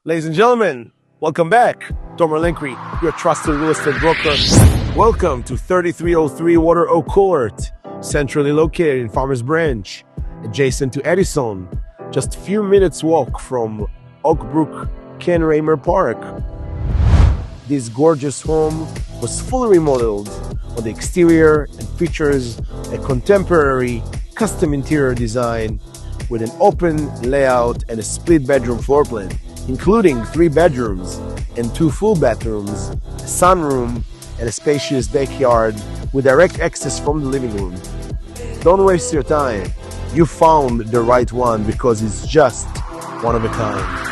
Ladies and gentlemen, welcome back. Tomer Linkry, your trusted real estate broker. Welcome to 3303 Water Oak Court, centrally located in Farmers Branch, adjacent to Edison, just a few minutes walk from Oak Brook Ken Raymer Park. This gorgeous home was fully remodeled on the exterior and features a contemporary custom interior design with an open layout and a split bedroom floor plan, including 3 bedrooms and 2 full bathrooms, a sunroom, and a spacious backyard with direct access from the living room. Don't waste your time. You found the right one because it's just one of a kind.